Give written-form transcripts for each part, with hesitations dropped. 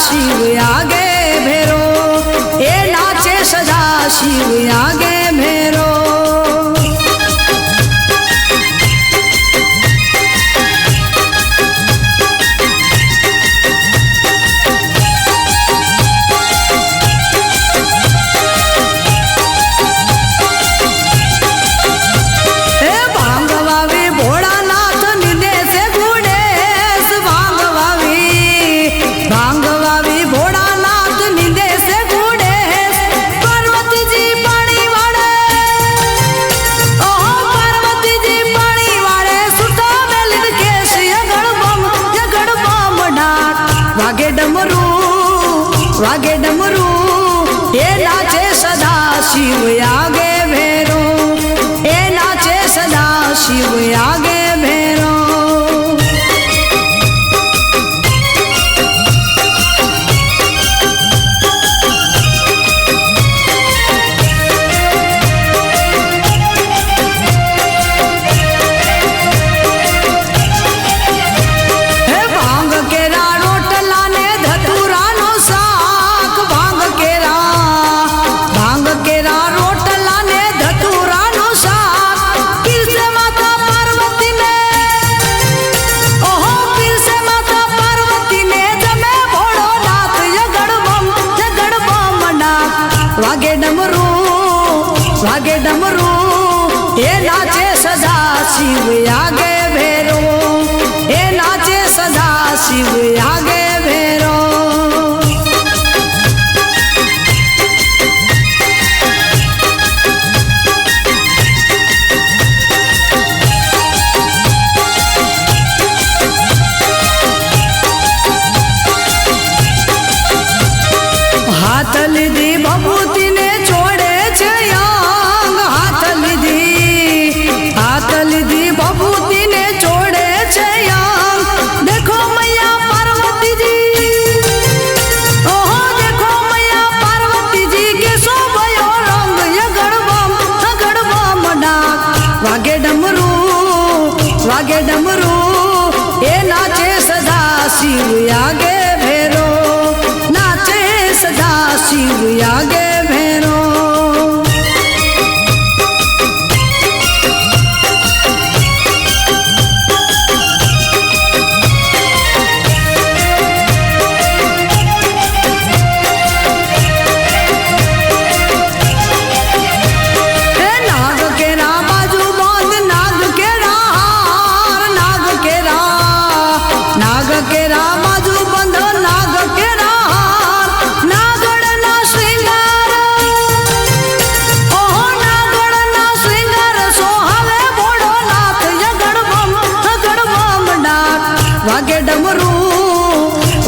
शिव आगे भेरो, ए नाचे सदा शिव आगे भेरो। वागे डमरू ये नाचे सदा शिव आगे भेरो, ये नाचे सदा शिव आगे भेरो। वागे डमरू ये नाचे सदा शिव आगे भेरो, ये नाचे सदा शिव आगे भेरो। हाथ लीधी भभूति ने छोड़े भभूति ने छोड़े छयांग। देखो मैया पार्वती जी, ओहो देखो मैया पार्वती जी के शोभयो रंग ये गड़बम डाक। वागे डमरू ये नाचे सदा शिव आगे भेरो, नाचे सदा शिव आगे भेरो।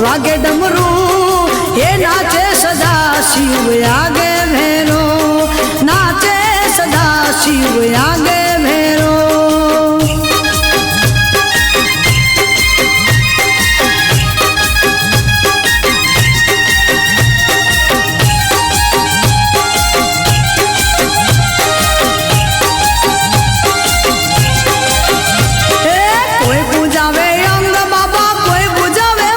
वागे डमरू ये नाचे सदा शिव आगे भेरो, नाचे सदा शिव आगे भेरो। कोई पूजावे अंग बाबा, कोई पूजावे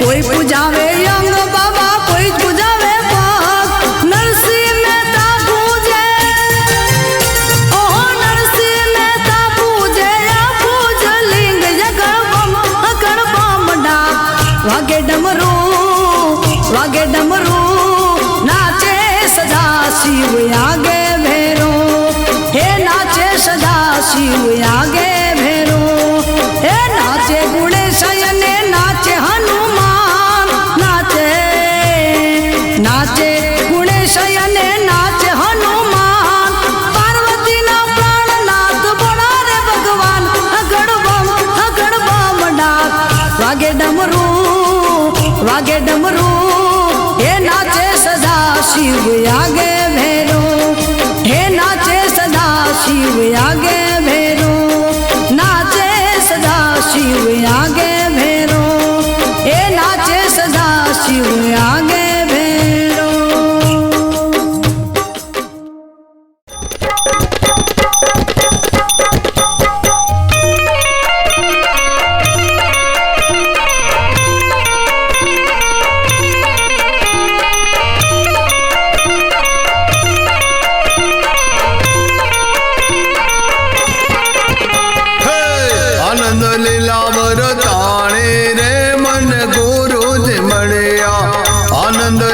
कोई पूजावे अंग बाबा, कोई पूजावे पाग। नरसिंह मेहता पूजे, ओहो नरसिंह मेहता पूजे या पूज लिंग या गड़बम डाक। वागे डमरू नाचे सदा शिव आगे भेरो, हे नाचे सदा शिव आगे भेरो। हे नाचे गुणेश ने नाचे हनुमान, नाचे गुणेश ने नाचे हनुमान। पार्वती ना प्राणनाथ बोला रे भगवान, गड़बम डाक। वागे डमरू ये नाचे सदा शिव आगे भेरो, हे नाचे सदा शिव आगे भेरो, नाचे सदा शिव आगे भेरो, हे नाचे सदा शिव आगे भेरो।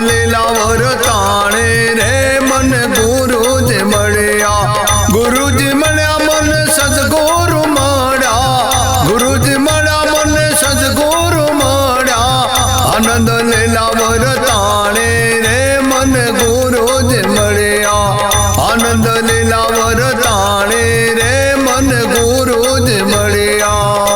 લીલા વરતાણે રે મન ગુરુજી મળ્યા ગુરુજી મળ્યા મન સદગુરુ મળ્યા ગુરુજી મળ્યા મન સદગુરુ મળ્યા આનંદ લીલા વરતાણે રે મન ગુરુજી મળ્યા આનંદ લીલા વરતાણે રે મન ગુરુજી મળ્યા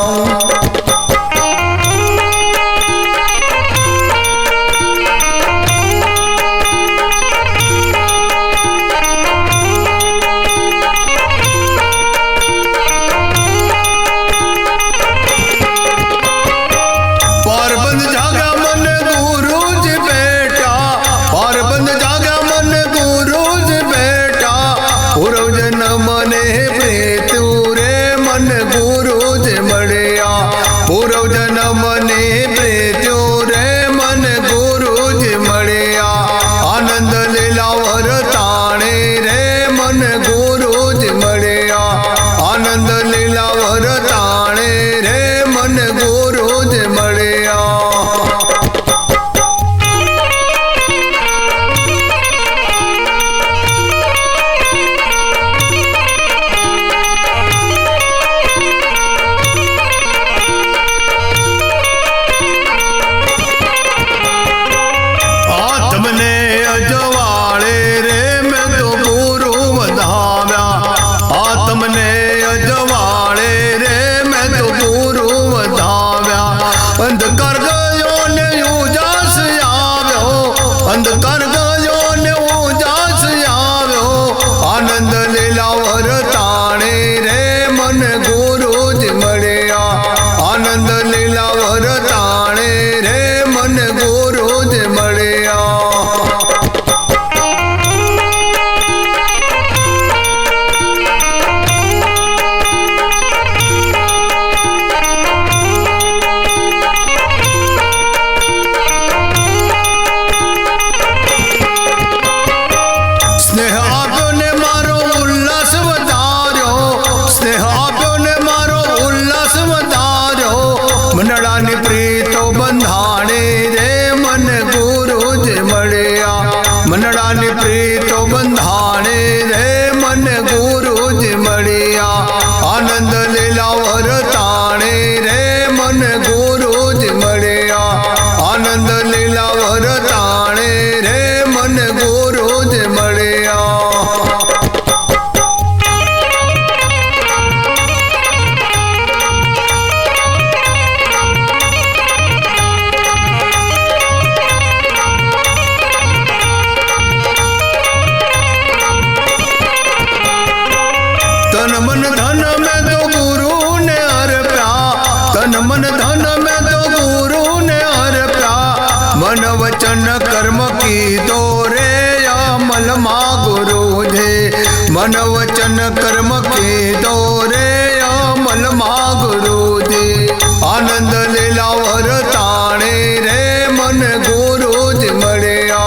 मन वचन कर्म के दौरे अमल मा गुरुजी आनंद लीला वरताणे रे मन गुरुजी મળ્યા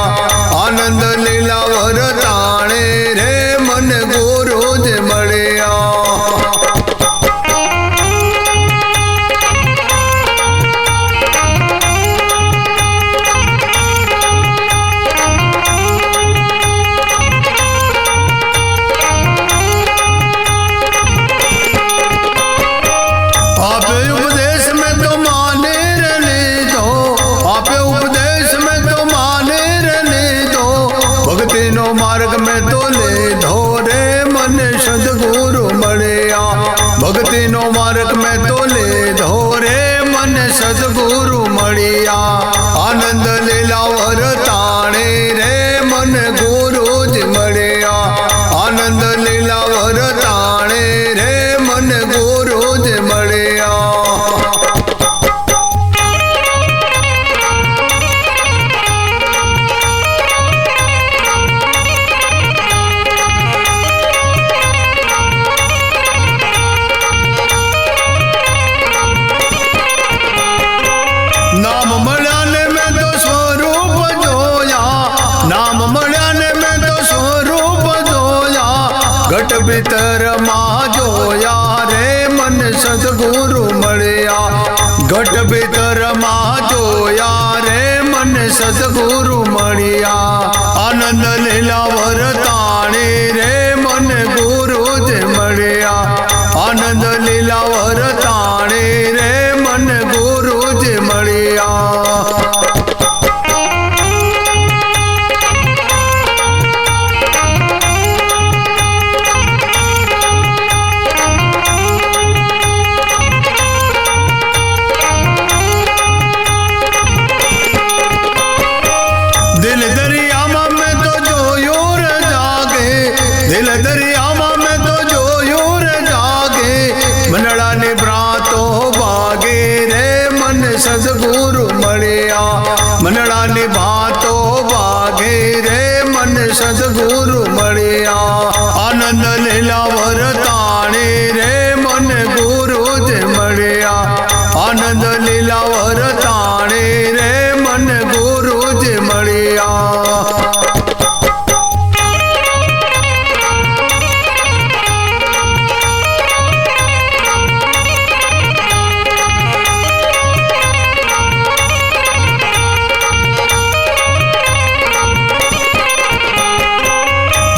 आनंद लीला वरताणे रे मन गुरुजी મળ્યા भक्ति नो मार्ग में तो ले धोरे मन सदगुरु मड़िया आनंद लीला वरताणे रे मन गुरुजी मड़िया आनंद लीला वरताणे रे मन गुरुजी मड़िया नाम मल्याने में तो स्वरूप जोया नाम मल्याने में तो स्वरूप जोया घट भीतर मां जोया रे मन सदगुरु मड़िया घट भीतर मां जोया रे मन સદગુરુ મળ્યા આનંદ લીલા વરતાણી રે મને ગુરુ જ મળ્યા આનંદ લીલા વરતાણી રે મને ગુરુ જ મળ્યા દિલ દરિયામાં મેં તો જોયું રે જાગે દિલ દરિયામાં મેં તો જોયું રે જાગે મંડળાની બ્રાતો વાગે રે મને સદગુરુ મળ્યા મંડળાની ભાતો વાગે રે મને સદગુરુ મળ્યા આનંદ લીલા વરતાણી રે મને ગુરુ જ મળ્યા આનંદ લીલા વરતાણી રે મને ગુરુ જ મળ્યા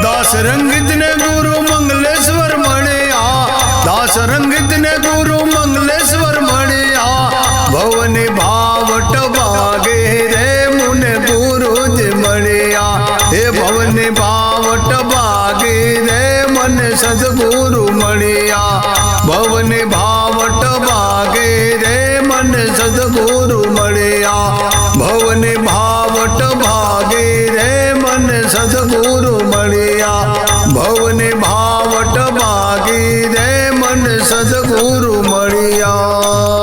દાસ રંગિત ને ગુરુ મંગલેશ્વર મળ્યા દાસ રંગિત ને ગુરુ મંગલેશ્વર મળ્યા ભવની ભાવટ વાગે રે મુને ગુરુ જ મળ્યા હે ભવની ભાવટ વાગે રે મને સદગુરુ મળ્યા ભવની ભાવટ વાગે રે મને સદગુરુ મળ્યા ભવની ભાવટ ભાગે રે મને સદગુરુ મળ્યા ભવની ભાવટ ભાગી રે મને સદગુરુ મળ્યા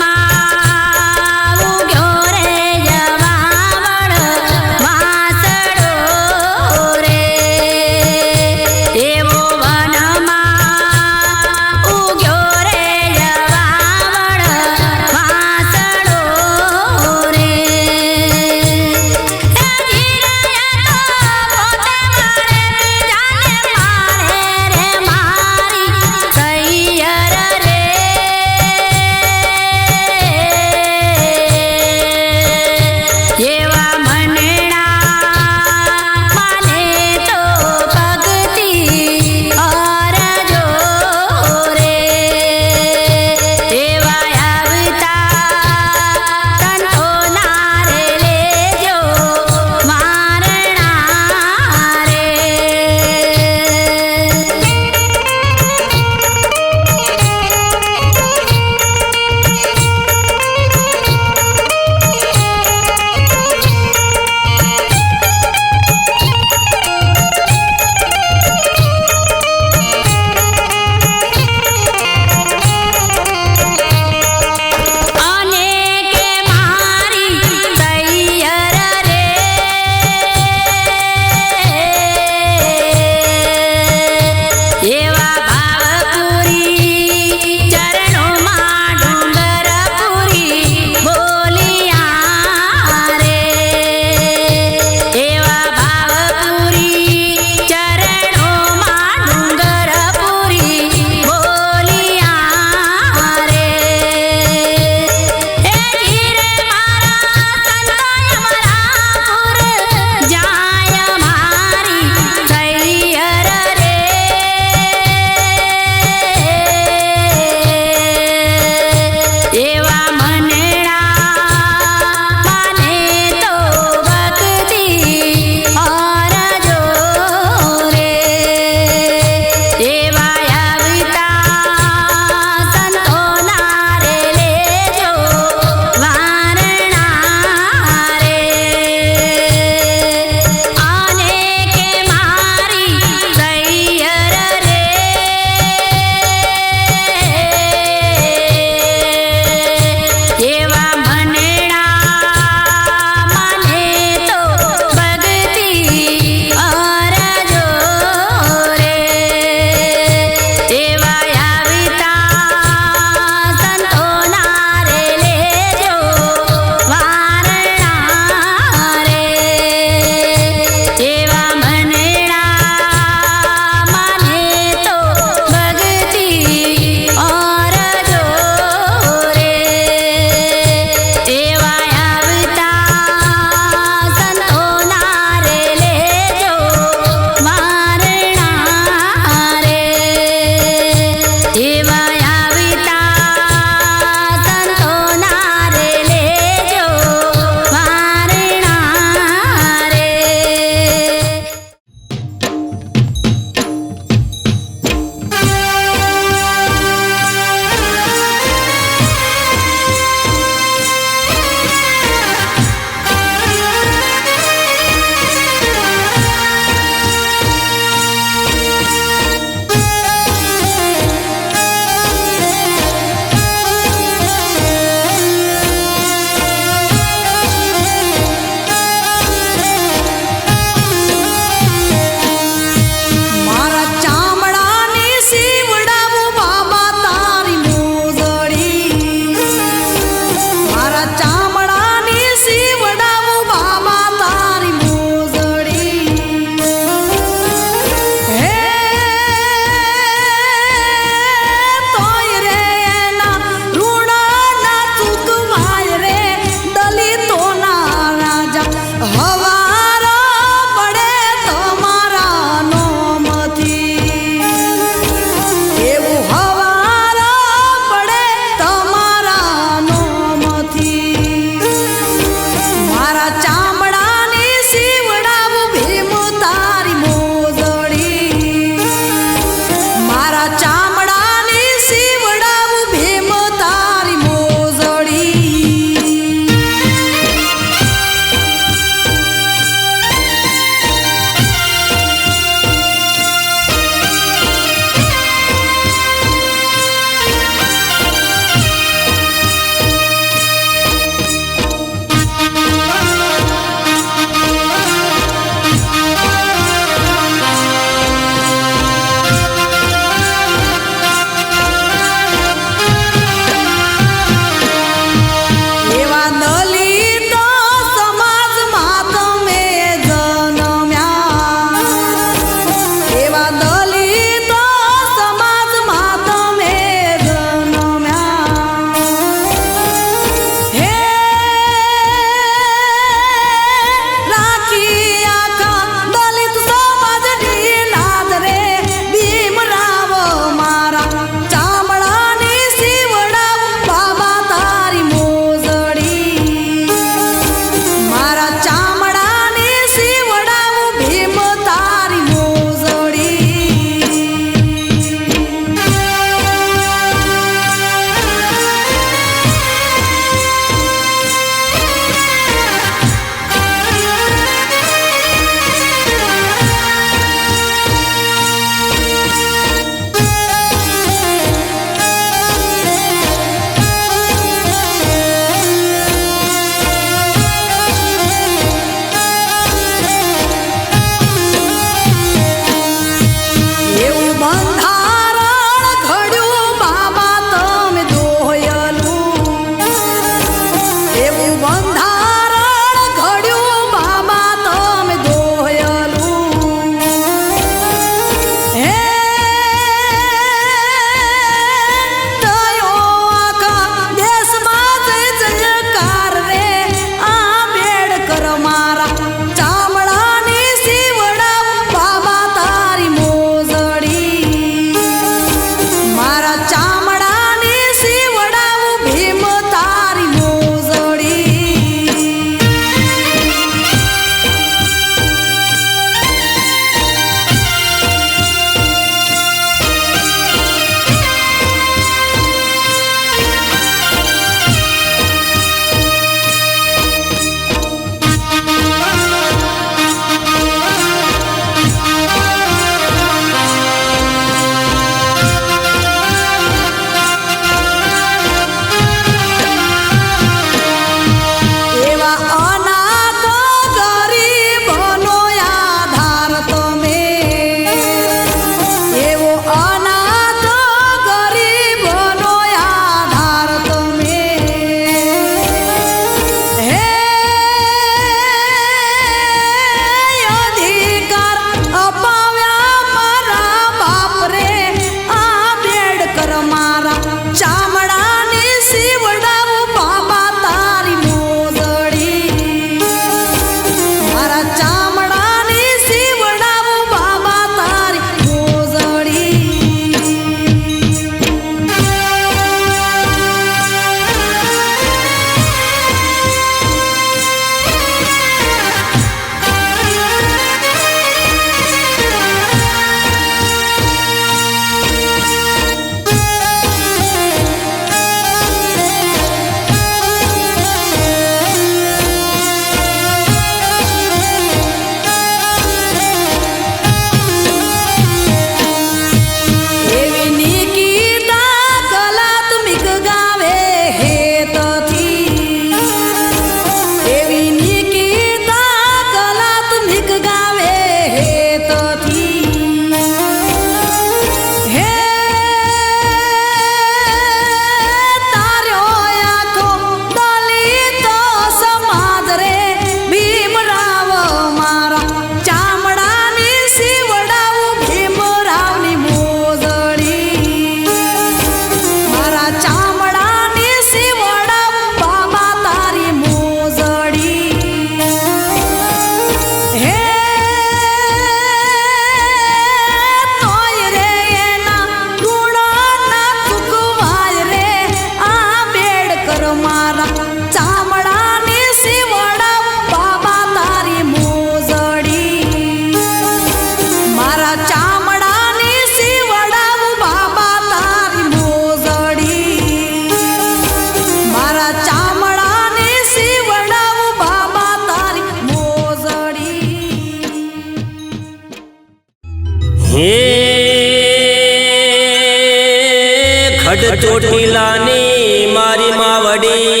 ચોટીલાની મારી માવડી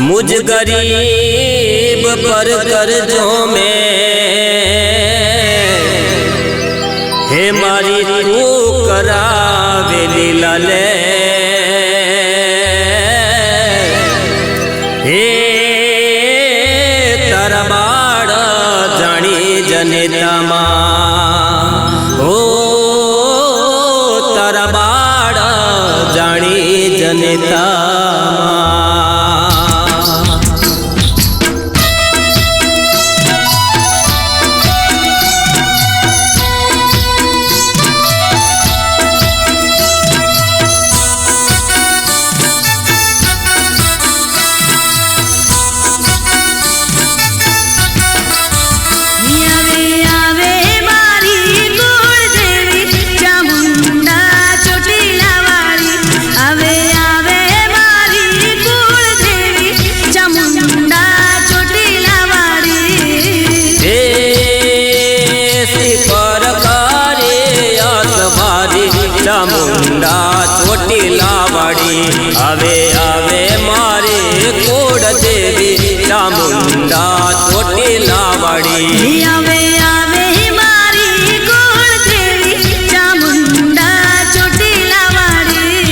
મુજ ગરીબ પર કરજો મેં હે મારી તું કરાવેલી લાલે હે તારા બાળ જાણી જનેતામાં ઓ તારા બાળ જાણી જનેતામાં ચામુંડા ચોટીલાવાડી આવે આવે મારે કોડ દેવી ચામુંડા ચોટીલાવાડી આવે આવે મારી કુળ દેવી ચામુંડા ચોટીલાવાડી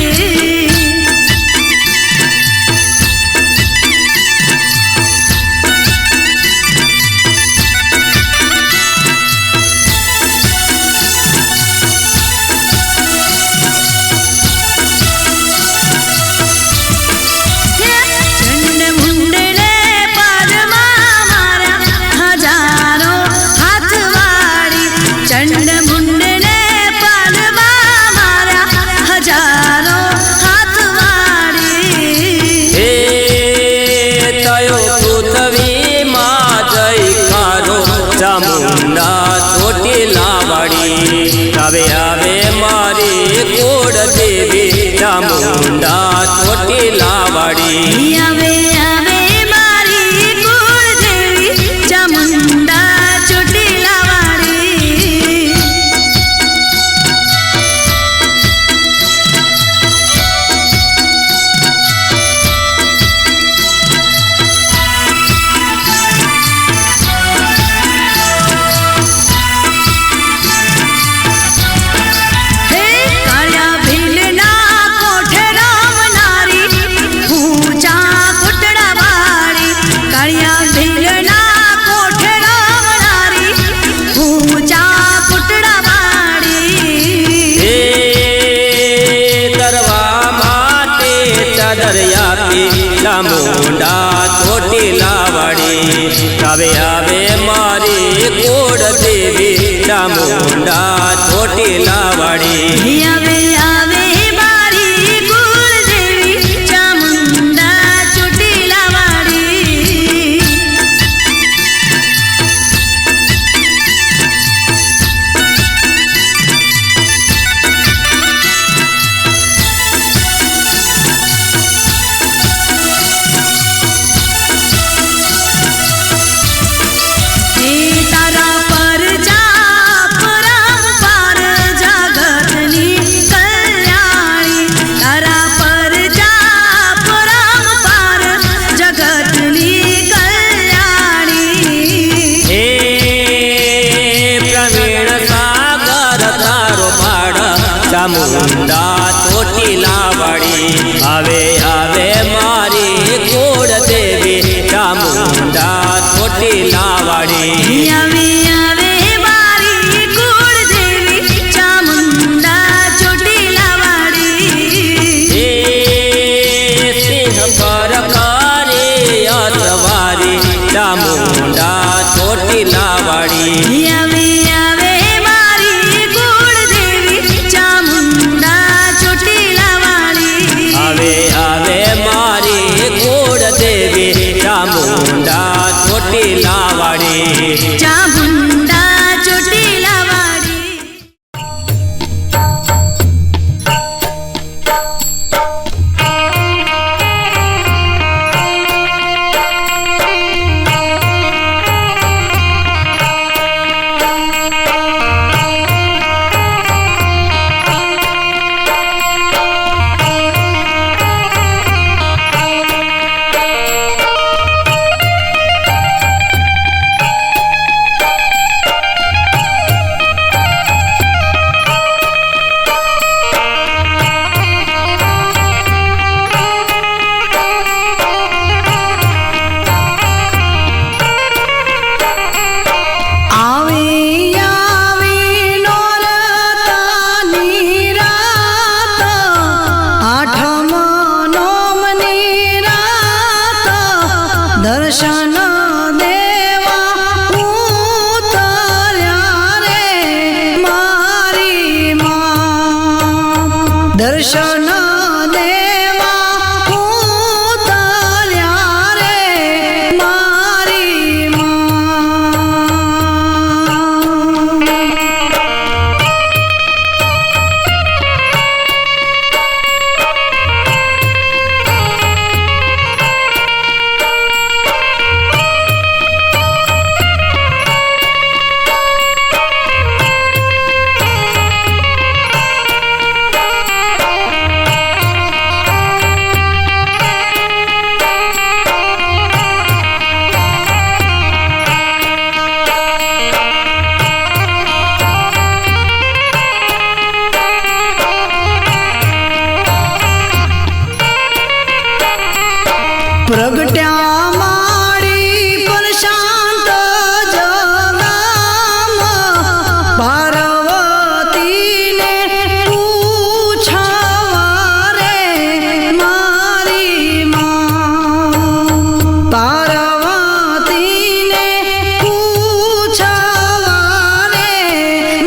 ચામુંડા ચોટીલાવાડી આવે આવે મારી કોડ દેવી ચામુંડા ચોટીલાવાડી આવે આવે મારી કુળ દેવી ચામુંડા ચોટીલાવાડી ચામુંડા ચોટીલાવાડી આવે આવે મારી કોડ દેવી ચામુંડા ચોટીલાવાડી આવે આવે મારી કુળ દેવી ચામુંડા ચોટીલાવાડી તારા પર જા પરમ પાર જગતની દર્શન દેવા ઉતર્યા રે મારી માં દર્શન દેવા ઉતર્યા રે મારી માં પ્રગટ્યા માડી પર શાંત જગામ પાર્વતીને પૂછવા રે મારી માં પાર્વતીને પૂછવા રે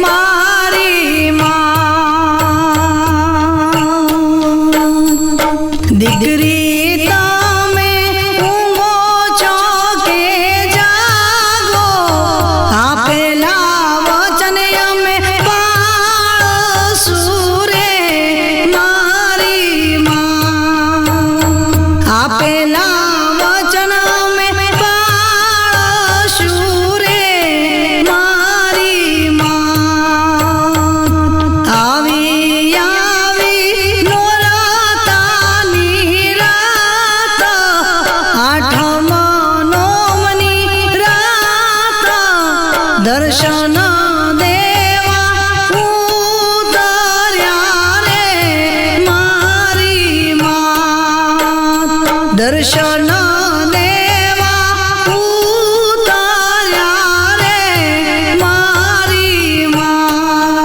મારી માં દીકરી દર્શન દેવા ઉતર્યા રે મારી માં દર્શન દેવા ઉતર્યા રે મારી માં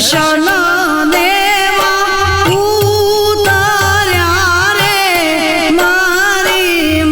દર્શન દેવા ઉતાર્યા રે મારી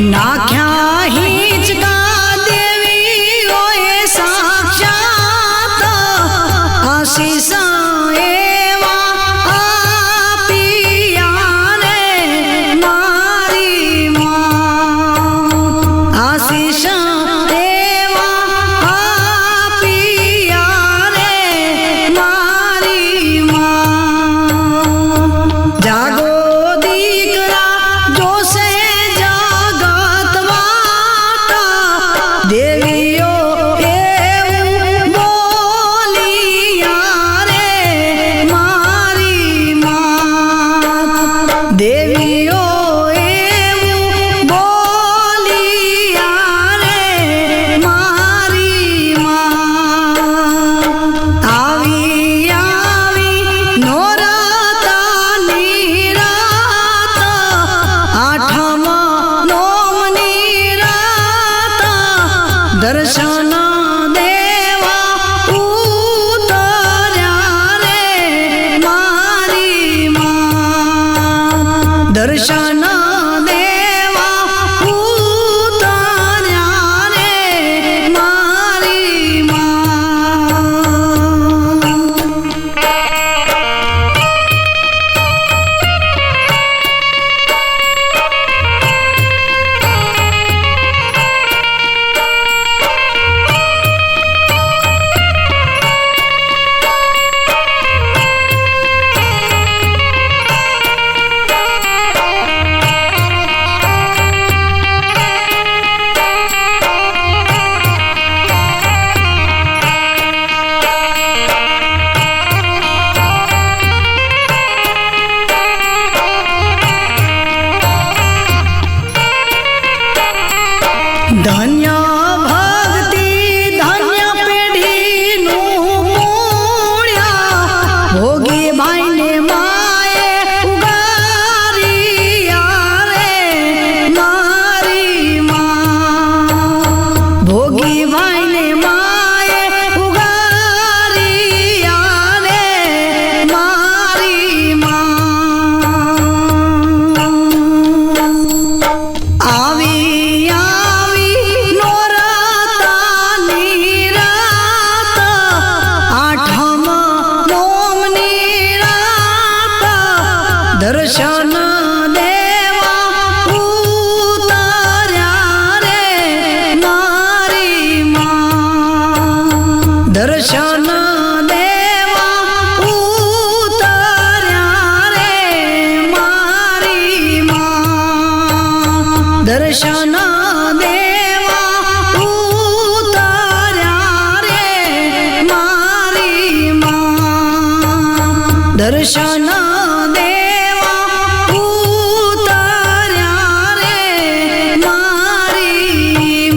નાખ્યા હિંચકા દેવીઓએ સાક્ષાત આશીષ એવા આપ્યા રે મારી આશીષ એવા આપ્યા રે મારી જાગો દીકરા જોશે દેવીઓ એવું બોલિયા રે મારી દેવીઓ એવું બોલિયા રે મારી આવી આવી નોરતાની રાત આઠમ નોમની રાત દર્શન દેવા ઉતાર્યા રે મારી દર્શન દેવા ઉતાર્યા રે મારી ધન્ય ભક્તિ ધન્ય પેઢીનું મૂળ્યા ભોગી ભાઈને માએ ઉગારિયા રે મારી ભોગી ભાઈને માએ ઉગારિયા રે મારી આવી નોરતાની રાત આઠમ નોમની રાત દર્શન દેવા ઉતાર્યા રે મારી દર્શન દેવા ઉતાર્યા રે મારી દર્શન દેવા ઉતાર્યા રે મારી દર્શન દેવા ઉતાર્યા રે મારી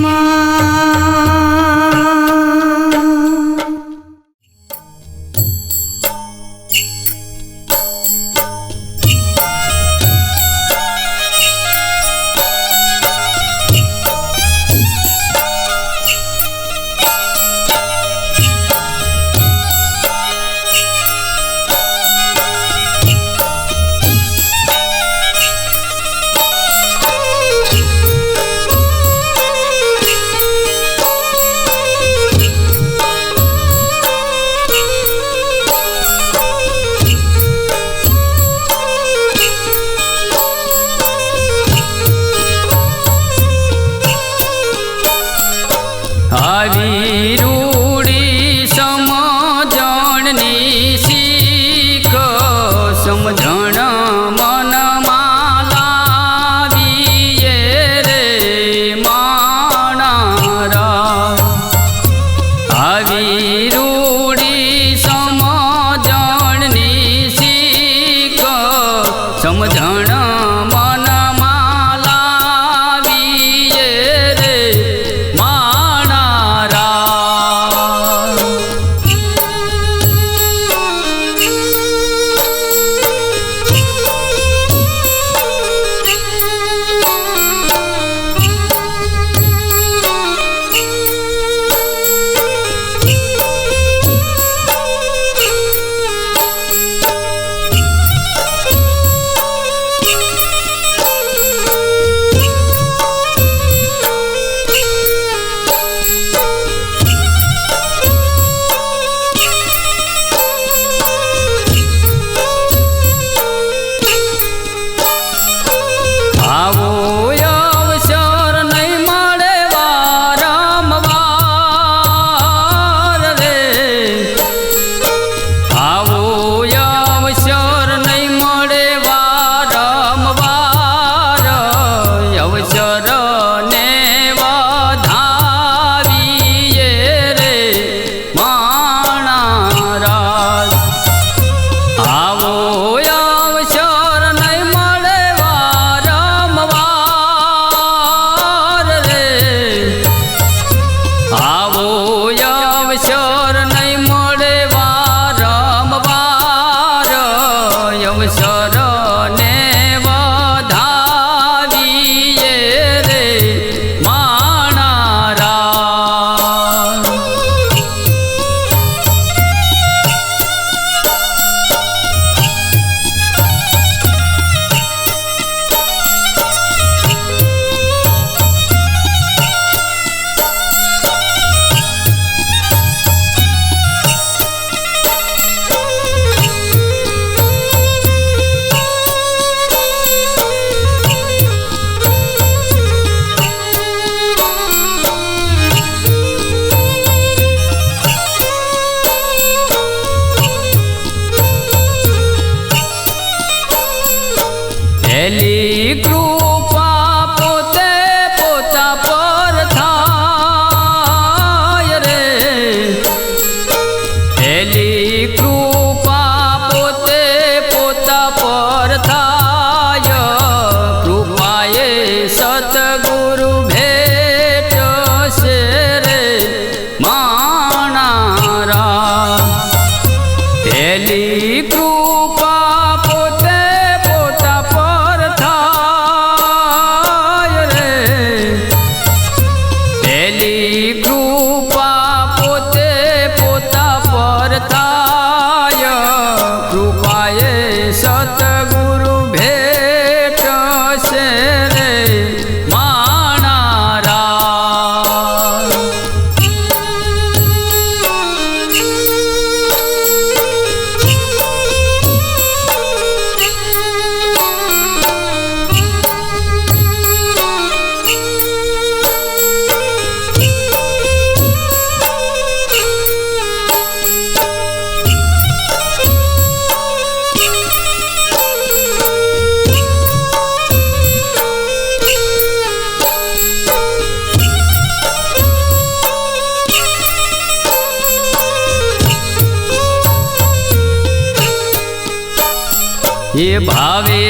ભાવે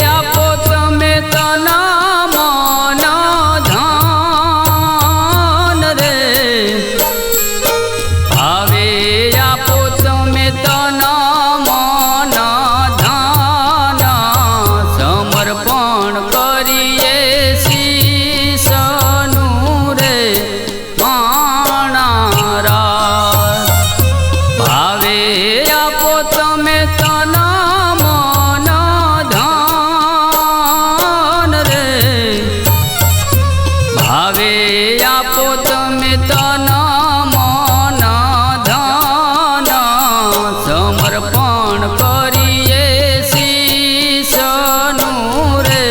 આપો તમે તના મન ધન રે ભાવે આપો તમે તના મન ધન સમર્પણ કરીએ શીશનું રે માણારાજ ભાવે આપો તમે તના મન ધન રે ભાવે આપો તમે તના મન ધન સમર્પણ કરીએ શીશનું રે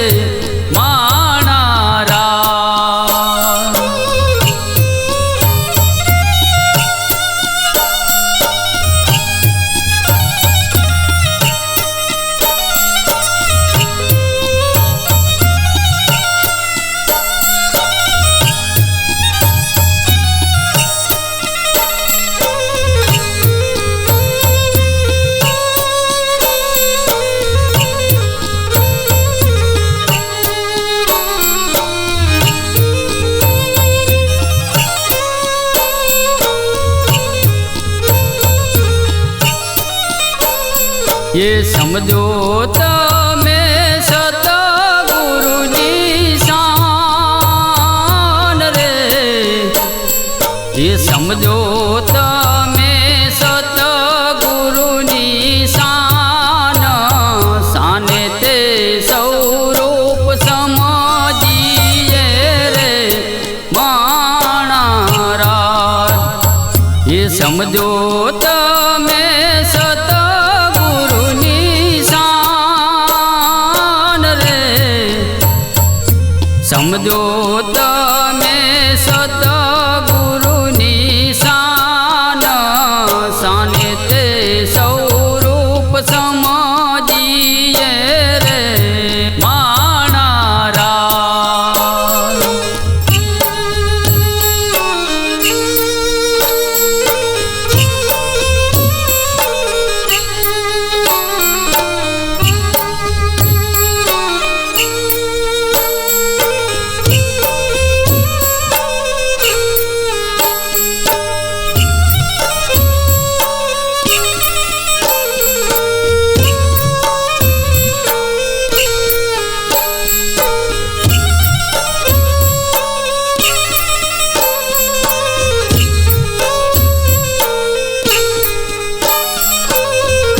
માણારાજ ये समझो तमे सतगुरुजी शान रे ये समझो तमे सतगुरुजी शान शाने ते स्वरूप समझिए रे माणाराज ये समझो तमे समझो तमे सतगुरुनी शान शाने ते स्वरूप समझिए रे माणाराज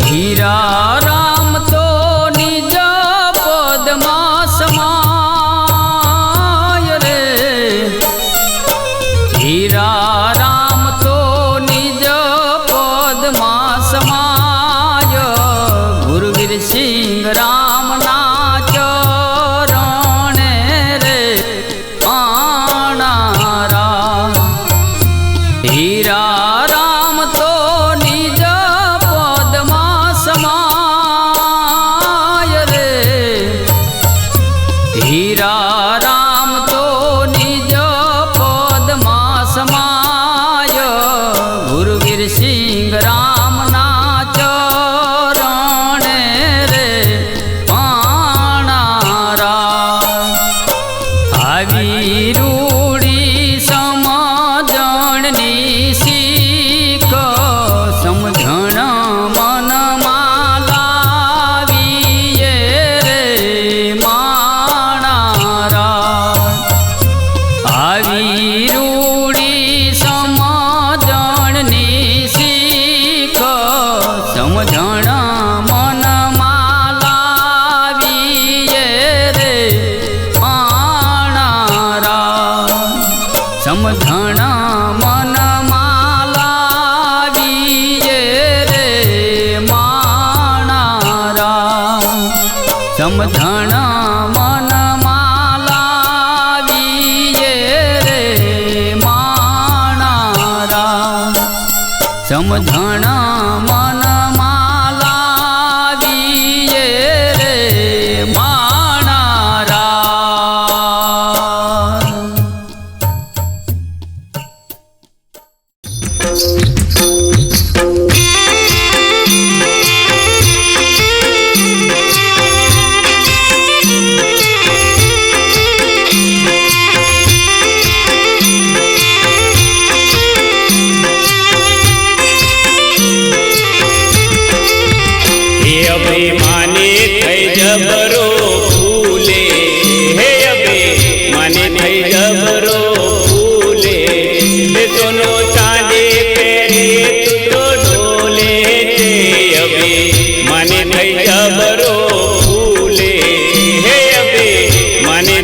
हीरा राम तो निज पदमा समाय रे हीरा राम तो निज पदमा समाय गुरुवीर सिंह राम ना चरण रे माणाराज हीरा राम तो निज समाय रे हीरा राम तो निज पदमा समाय गुरुवीर सिंह राम ना चरण रे माणाराज આવી રૂડી સમજણની શીખ સમજણ મનમાં લાવીએ રે માણારાજ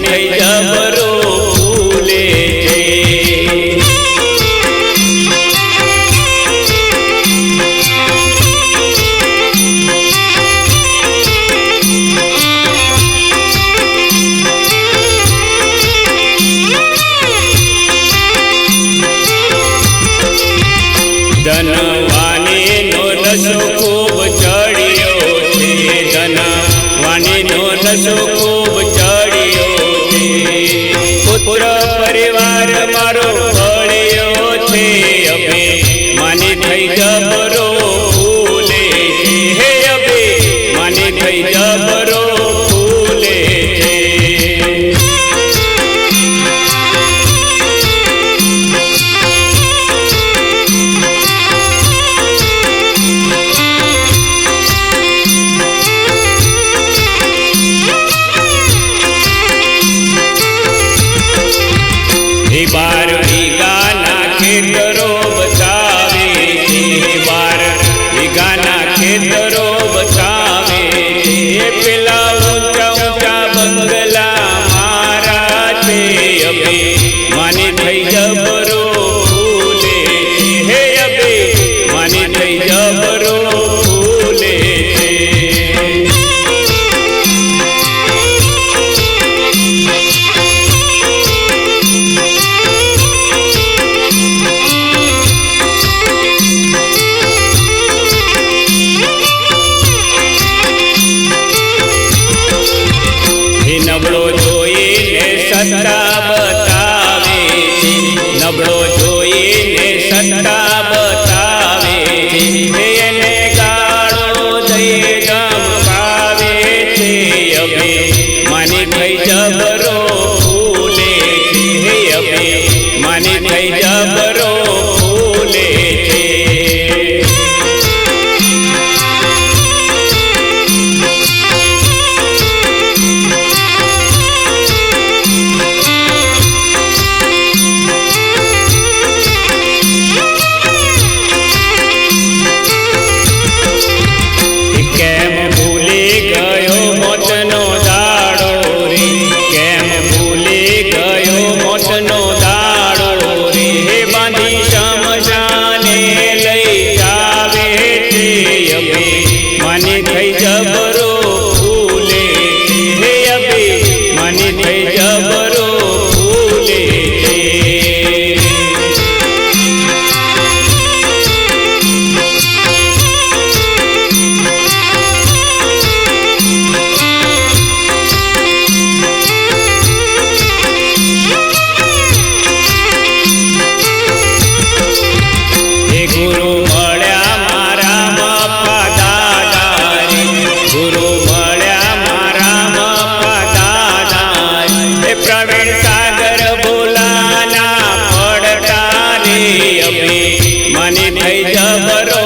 થઈ જબરો ફૂલે છે. ધનવાનીનો નશો ખૂબ ચડ્યો છે, ધનવાનીનો નશો ખૂબ ચડ્યો છે. પુત્ર પરિવાર મારો ભળ્યો છે, અભે માની થઈ જબરો ફૂલે છે. હે અભે માની થઈ જબરો ફૂલે છે. બાર વીઘાના ખેતરો બચાવે છે, 12 વીઘાના ખેતરો બચાવે છે. પેલા ઊંચા ઊંચા બંગલા મારા છે, અભે માની થઈ જબરો ફૂલે છે. હે અભે માની થઈ જબરો ફૂલે છે. નબળો જોઈને સત્તા બતાવે છે, નબળો જોઈને સત્તા બતાવે છે. એને ગાળો દઈ ધમકાવે છે, અભે માની થઈ જબરો ફૂલે છે. હે અભે માની થઈ જબરો ફૂલે છે. કેમ ભૂલી ગયો મોતનો દાડો રે, કેમ ભૂલી ગયો મોતનો દાડો રે. બાંધી શમશાને લઈ જાવે છે, અભે માની થઈ જબરો ફૂલે છે. હે અભે માની થઈ જબરો ફૂલે છે. ગુરુ મળ્યા મારા મપ્પા દાદા રે, ગુરુ મળ્યા મારા મપ્પા દાદા રે. પ્રવીણ સાગર ભોલાના પડતા રે, અભે માની થઈ જબરો